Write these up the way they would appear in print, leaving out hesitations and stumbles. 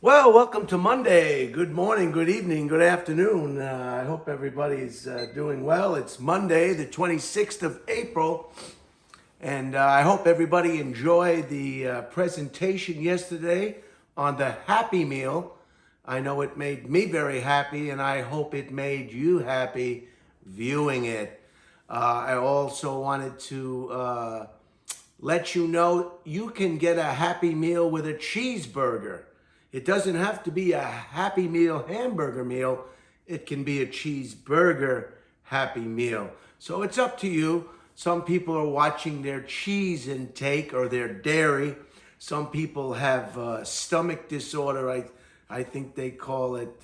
Well, welcome to Monday. Good morning, good evening, good afternoon. I hope everybody's doing well. It's Monday, the 26th of April, and I hope everybody enjoyed the presentation yesterday on the Happy Meal. I know it made me very happy, and I hope it made you happy viewing it. I also wanted to let you know you can get a Happy Meal with a cheeseburger. It doesn't have to be a Happy Meal hamburger meal. It can be a cheeseburger Happy Meal. So it's up to you. Some people are watching their cheese intake or their dairy. Some people have stomach disorder. I think they call it,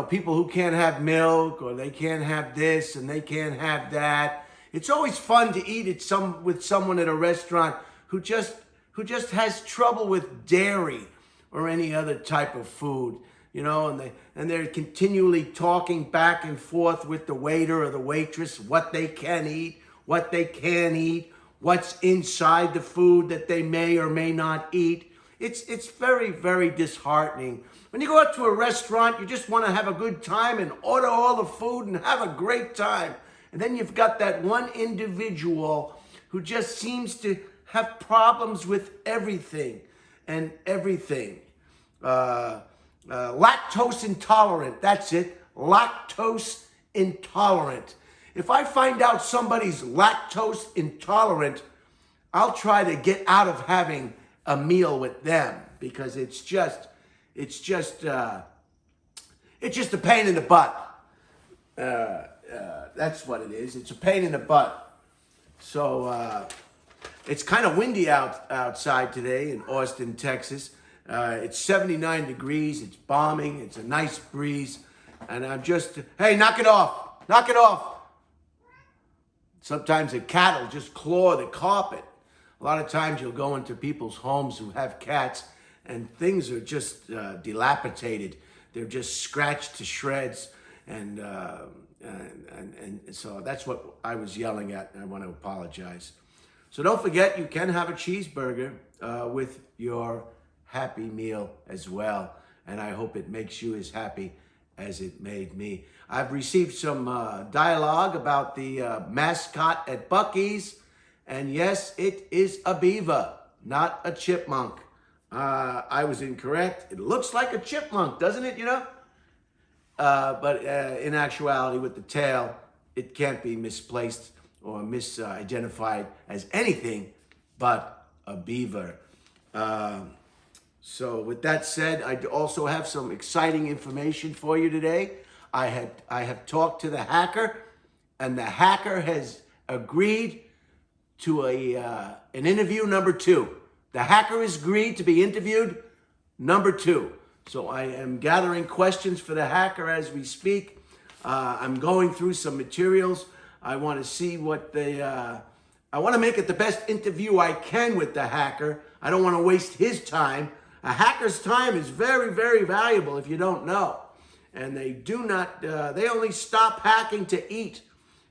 people who can't have milk, or they can't have this and they can't have that. It's always fun to eat with someone at a restaurant who just has trouble with dairy or any other type of food, and they're continually talking back and forth with the waiter or the waitress what they can eat, what they can't eat, what's inside the food that they may or may not eat. It's very, very disheartening. When you go out to a restaurant, you just want to have a good time and order all the food and have a great time. And then you've got that one individual who just seems to have problems with everything and everything. Lactose intolerant, that's it. Lactose intolerant. If I find out somebody's lactose intolerant, I'll try to get out of having a meal with them, because it's just a pain in the butt. That's what it is. It's a pain in the butt. So it's kind of windy outside today in Austin, Texas. It's 79 degrees. It's bombing. It's a nice breeze. And hey, knock it off. Knock it off. Sometimes the cat will just claw the carpet. A lot of times you'll go into people's homes who have cats, and things are just dilapidated. They're just scratched to shreds. And so that's what I was yelling at, and I want to apologize. So don't forget, you can have a cheeseburger with your Happy Meal as well. And I hope it makes you as happy as it made me. I've received some dialogue about the mascot at Buc-ee's. And yes, it is a beaver, not a chipmunk. I was incorrect. It looks like a chipmunk, doesn't it, But in actuality, with the tail, it can't be misplaced or misidentified as anything but a beaver. So with that said, I also have some exciting information for you today. I have talked to the hacker, and the hacker has agreed to an interview number 2. The hacker has agreed to be interviewed number 2. So I am gathering questions for the hacker as we speak. I'm going through some materials. I want to see I want to make it the best interview I can with the hacker. I don't want to waste his time. A hacker's time is very, very valuable if you don't know. And they they only stop hacking to eat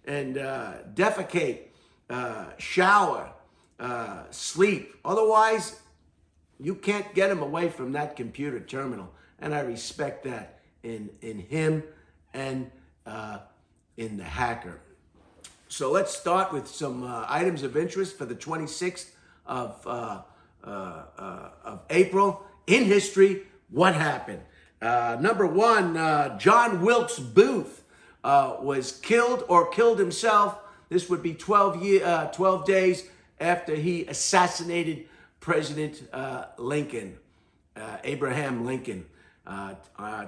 and defecate, shower, sleep. Otherwise, you can't get him away from that computer terminal. And I respect that in him and in the hacker. So let's start with some items of interest for the 26th of April. In history, what happened? Number 1, John Wilkes Booth was killed or killed himself. This would be 12 days after he assassinated President Lincoln, Abraham Lincoln.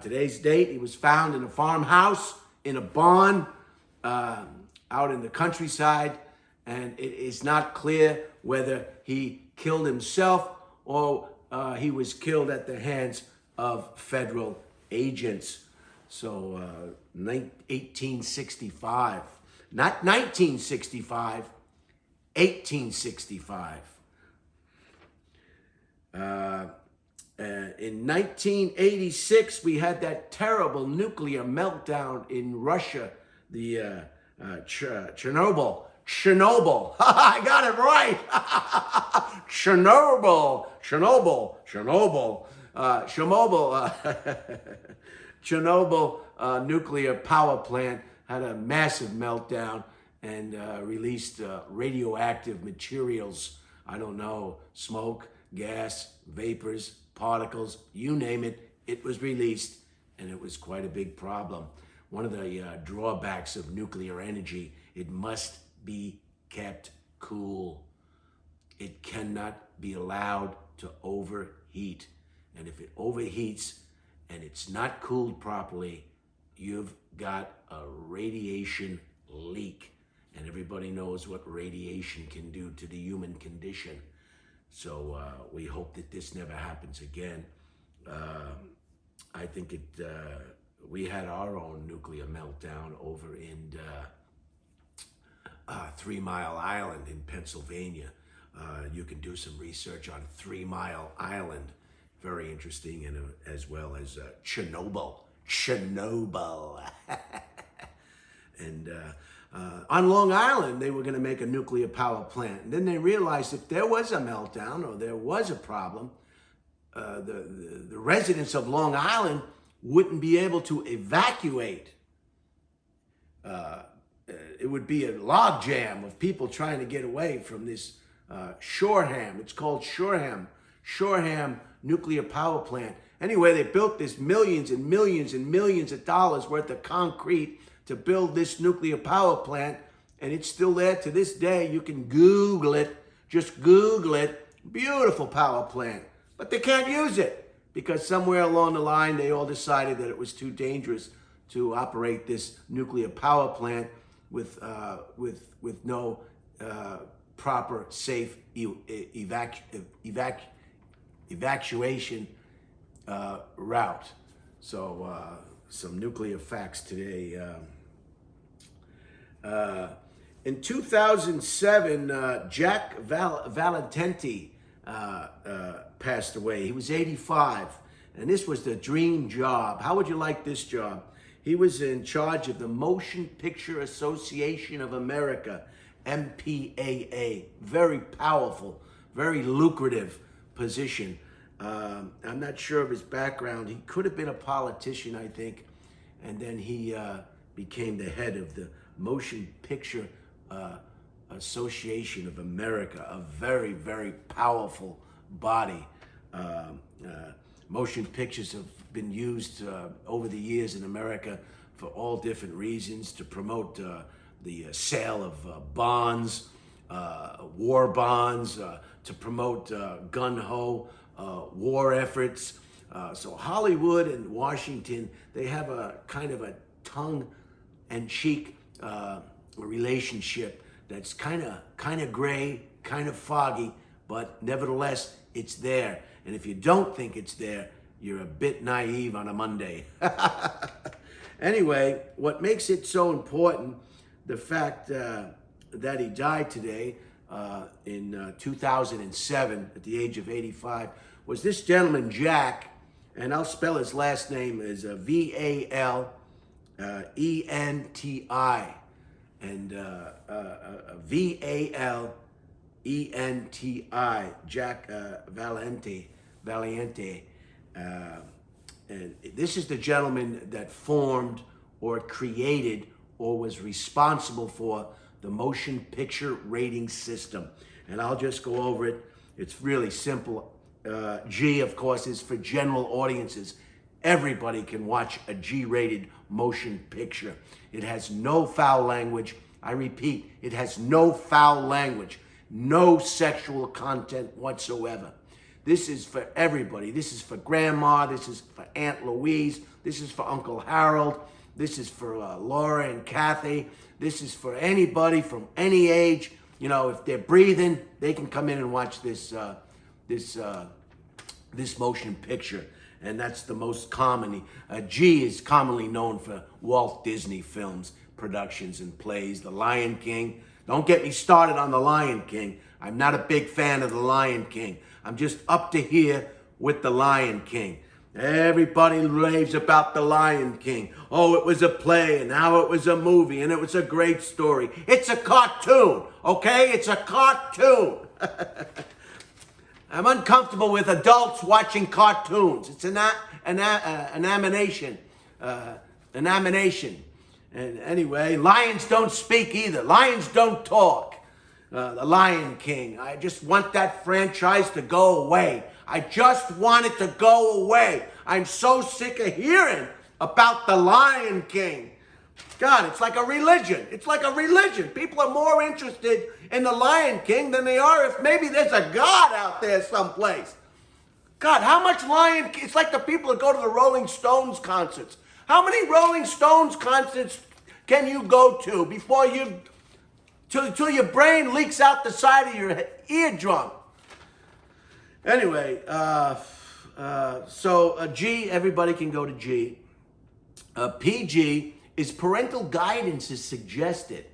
Today's date, he was found in a farmhouse, in a barn, out in the countryside, and it is not clear whether he killed himself or he was killed at the hands of federal agents. So 1865, not 1965, 1865. In 1986, we had that terrible nuclear meltdown in Russia, the Chernobyl. I got it right. Chernobyl, Chernobyl, Chernobyl, Chernobyl, Chernobyl nuclear power plant had a massive meltdown and released radioactive materials. I don't know, smoke, gas, vapors, particles, you name it, it was released, and it was quite a big problem. One of the drawbacks of nuclear energy, it must be kept cool. It cannot be allowed to overheat. And if it overheats and it's not cooled properly, you've got a radiation leak. And everybody knows what radiation can do to the human condition. So we hope that this never happens again. I think we had our own nuclear meltdown over in 3 Mile Island in Pennsylvania. You can do some research on 3 Mile Island. Very interesting, and as well as Chernobyl. And on Long Island, they were going to make a nuclear power plant. And then they realized if there was a meltdown or there was a problem, the residents of Long Island wouldn't be able to evacuate. It would be a logjam of people trying to get away from this Shoreham. It's called Shoreham nuclear power plant. Anyway, they built this millions and millions and millions of dollars worth of concrete to build this nuclear power plant, and it's still there to this day. You can Google it, just Google it. Beautiful power plant, but they can't use it because somewhere along the line they all decided that it was too dangerous to operate this nuclear power plant with no proper safe evacuation route. So some nuclear facts today. In 2007, Jack Valententi passed away. He was 85, and this was the dream job. How would you like this job? He was in charge of the Motion Picture Association of America, MPAA. Very powerful, very lucrative position. I'm not sure of his background. He could have been a politician, I think, and then he became the head of the Motion Picture Association of America, a very, very powerful body. Motion pictures have been used over the years in America for all different reasons, to promote the sale of bonds, war bonds, to promote gun-ho war efforts. So Hollywood and Washington, they have a kind of a tongue-in-cheek relationship that's kind of gray, kind of foggy, but nevertheless, it's there. And if you don't think it's there, you're a bit naive on a Monday. Anyway, what makes it so important, the fact that he died today in 2007 at the age of 85, was this gentleman, Jack, and I'll spell his last name as Valenti, and Valenti, Jack Valenti. And this is the gentleman that formed or created or was responsible for the motion picture rating system. And I'll just go over it. It's really simple. G, of course, is for general audiences. Everybody can watch a G-rated motion picture. It has no foul language. I repeat, it has no foul language, no sexual content whatsoever. This is for everybody. This is for Grandma. This is for Aunt Louise. This is for Uncle Harold. This is for Laura and Kathy. This is for anybody from any age. You know, if they're breathing, they can come in and watch this motion picture. And that's the most commonly. G is commonly known for Walt Disney films, productions, and plays. The Lion King. Don't get me started on The Lion King. I'm not a big fan of The Lion King. I'm just up to here with The Lion King. Everybody raves about The Lion King. Oh, it was a play, and how it was a movie, and it was a great story. It's a cartoon, okay? It's a cartoon. I'm uncomfortable with adults watching cartoons. It's an animation. And anyway, lions don't speak either. Lions don't talk. The Lion King. I just want that franchise to go away. I just want it to go away. I'm so sick of hearing about the Lion King. God, it's like a religion. It's like a religion. People are more interested in the Lion King than they are if maybe there's a God out there someplace. God, how much Lion King? It's like the people that go to the Rolling Stones concerts. How many Rolling Stones concerts can you go to before till your brain leaks out the side of your eardrum? Anyway, so G, everybody can go to G. PG is parental guidance is suggested.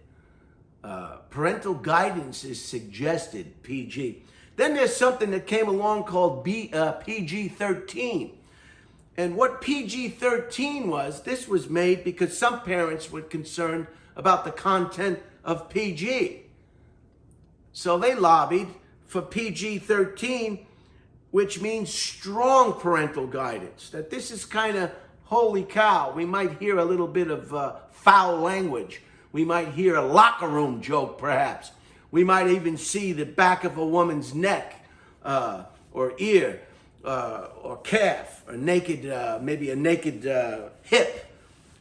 Parental guidance is suggested, PG. Then there's something that came along called PG-13. And what PG-13 was, this was made because some parents were concerned about the content of PG. So they lobbied for PG-13, which means strong parental guidance. That this is kind of, holy cow, we might hear a little bit of foul language. We might hear a locker room joke, perhaps. We might even see the back of a woman's neck or ear or calf or naked, maybe a naked hip.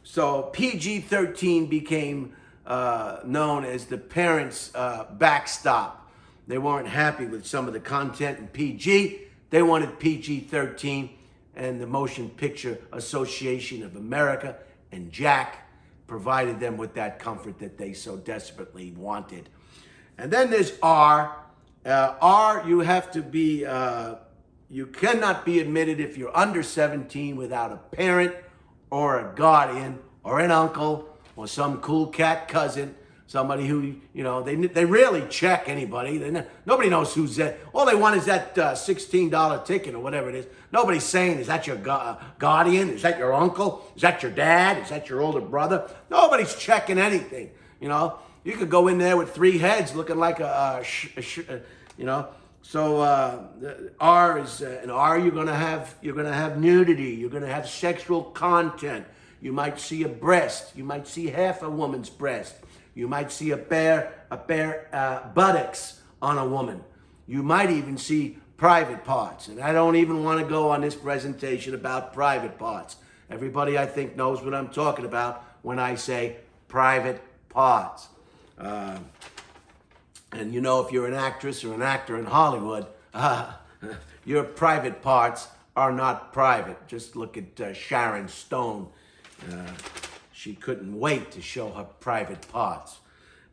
So PG-13 became known as the parents' backstop. They weren't happy with some of the content in PG. They wanted PG-13, and the Motion Picture Association of America and Jack provided them with that comfort that they so desperately wanted. And then there's R. R, you have to be, you cannot be admitted if you're under 17 without a parent or a guardian or an uncle or some cool cat cousin, somebody who, they rarely check anybody. Nobody knows who's that. All they want is that $16 ticket or whatever it is. Nobody's saying, is that your guardian? Is that your uncle? Is that your dad? Is that your older brother? Nobody's checking anything, You could go in there with 3 heads looking like So R is an R. You're gonna have nudity. You're gonna have sexual content. You might see a breast. You might see half a woman's breast. You might see a bare buttocks on a woman. You might even see private parts. And I don't even want to go on this presentation about private parts. Everybody, I think, knows what I'm talking about when I say private parts. And if you're an actress or an actor in Hollywood, your private parts are not private. Just look at Sharon Stone. She couldn't wait to show her private parts.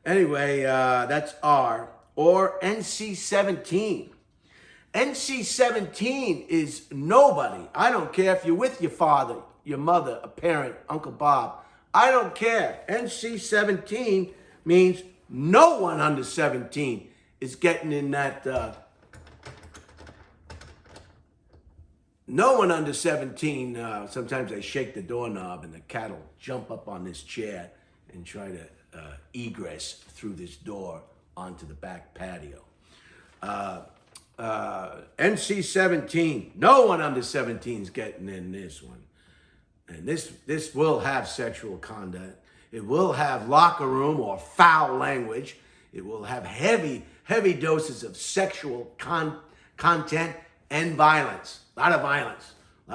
Anyway, that's R. Or NC-17. NC-17 is nobody. I don't care if you're with your father, your mother, a parent, Uncle Bob. I don't care. NC-17 means no one under 17 is getting in that. No one under 17, sometimes they shake the doorknob and the cat will jump up on this chair and try to egress through this door onto the back patio. NC-17, no one under 17 is getting in this one. And this will have sexual content. It will have locker room or foul language. It will have heavy doses of sexual content and violence. A lot of violence, a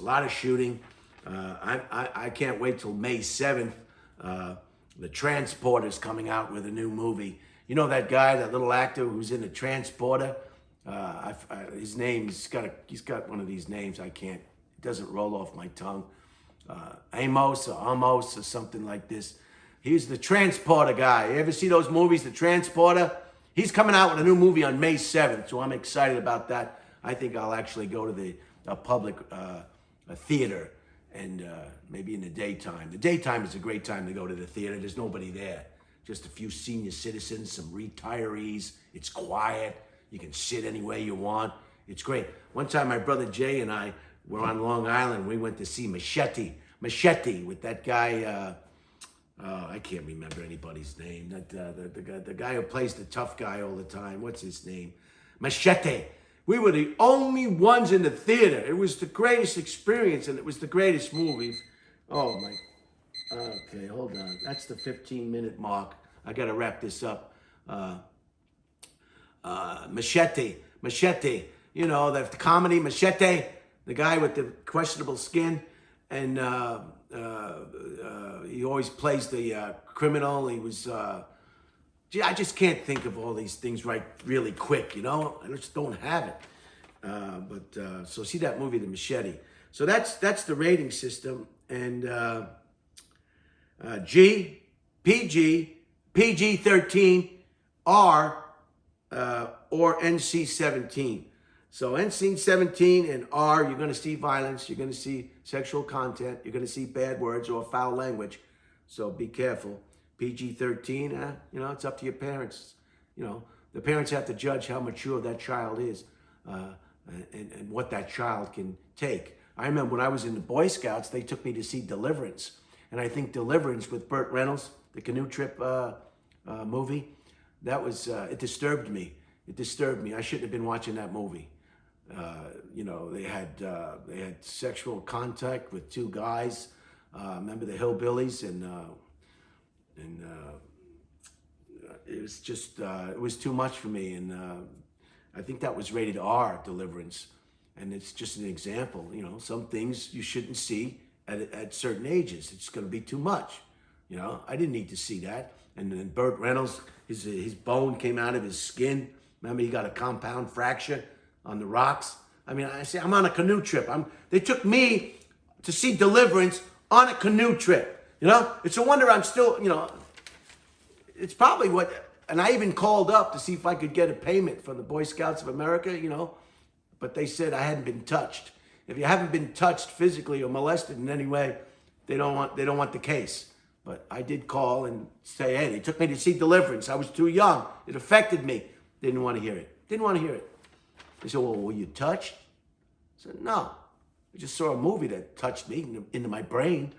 lot of shooting. I can't wait till May 7th. The Transporter's coming out with a new movie. You know that guy, that little actor who's in The Transporter? His name, he's got one of these names it doesn't roll off my tongue. Amos or something like this. He's the Transporter guy. You ever see those movies, The Transporter? He's coming out with a new movie on May 7th, so I'm excited about that. I think I'll actually go to the public theater and maybe in the daytime. The daytime is a great time to go to the theater. There's nobody there. Just a few senior citizens, some retirees. It's quiet. You can sit anywhere you want. It's great. One time my brother Jay and I were on Long Island. We went to see Machete with that guy, I can't remember anybody's name. The guy who plays the tough guy all the time. What's his name? Machete. We were the only ones in the theater. It was the greatest experience, and it was the greatest movie. Oh my. Okay, hold on. That's the 15-minute mark. I got to wrap this up. Machete. You know, the comedy Machete, the guy with the questionable skin, and he always plays the criminal. He was. I just can't think of all these things right really quick. You know, I just don't have it. So see that movie, The Machete. So that's the rating system, and G, PG, PG-13, R, or NC-17. So NC-17 and R, you're going to see violence, you're going to see sexual content, you're going to see bad words or foul language. So be careful. PG-13, you know, it's up to your parents. You know, the parents have to judge how mature that child is and what that child can take. I remember when I was in the Boy Scouts, they took me to see Deliverance. And I think Deliverance with Burt Reynolds, the canoe trip movie, that was, it disturbed me. It disturbed me. I shouldn't have been watching that movie. You know, they had sexual contact with two guys. Remember the Hillbillies, and it was just it was too much for me. And I think that was rated R, Deliverance. And it's just an example. You know, some things you shouldn't see at certain ages. It's going to be too much. You know, I didn't need to see that. And then Burt Reynolds, his bone came out of his skin. Remember, he got a compound fracture on the rocks. I mean, I say I'm on a canoe trip. They took me to see Deliverance on a canoe trip. You know, it's a wonder I'm still, you know, it's probably what, and I even called up to see if I could get a payment from the Boy Scouts of America, you know, but they said I hadn't been touched. If you haven't been touched physically or molested in any way, they don't want the case. But I did call and say, hey, they took me to see Deliverance. I was too young. It affected me. Didn't want to hear it. Didn't want to hear it. They said, well, were you touched? I said, no. I just saw a movie that touched me into my brain.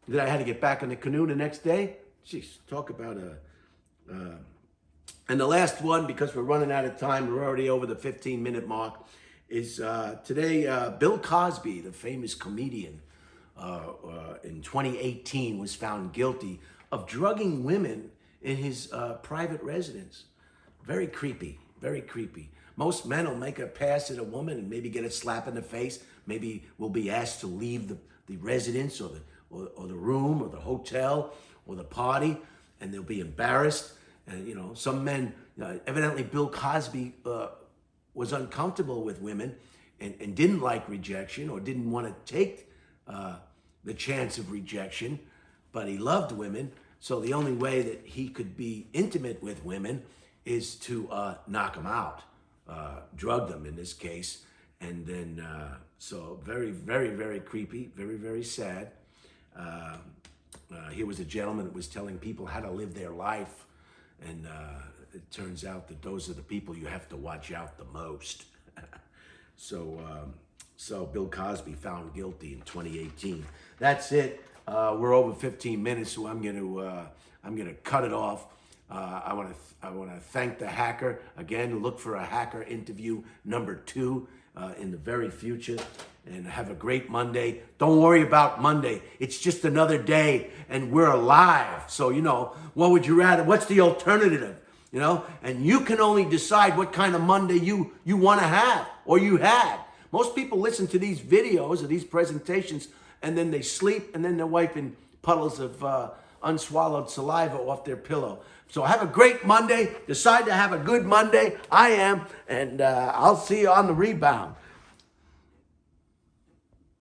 Then I had to get back on the canoe the next day. Jeez, talk about and the last one, because we're running out of time, we're already over the 15-minute mark, is today Bill Cosby, the famous comedian, in 2018 was found guilty of drugging women in his private residence. Very creepy, very creepy. Most men will make a pass at a woman and maybe get a slap in the face. Maybe will be asked to leave the residence or the room or the hotel or the party, and they'll be embarrassed. And you know, some men, evidently Bill Cosby was uncomfortable with women and didn't like rejection or didn't want to take the chance of rejection, but he loved women. So the only way that he could be intimate with women is to knock them out, drug them in this case. And then, so very, very, very creepy, very, very sad. Here was a gentleman that was telling people how to live their life. And it turns out that those are the people you have to watch out the most. So Bill Cosby found guilty in 2018. That's it. We're over 15 minutes, so I'm gonna cut it off. I want to thank the hacker again. Look for a hacker interview number 2 in the very future. And have a great Monday. Don't worry about Monday. It's just another day, and we're alive. So, you know, what would you rather? What's the alternative? You know, and you can only decide what kind of Monday you want to have or you had. Most people listen to these videos or these presentations, and then they sleep, and then they're wiping puddles of unswallowed saliva off their pillow. So have a great Monday. Decide to have a good Monday. I am, and I'll see you on the rebound.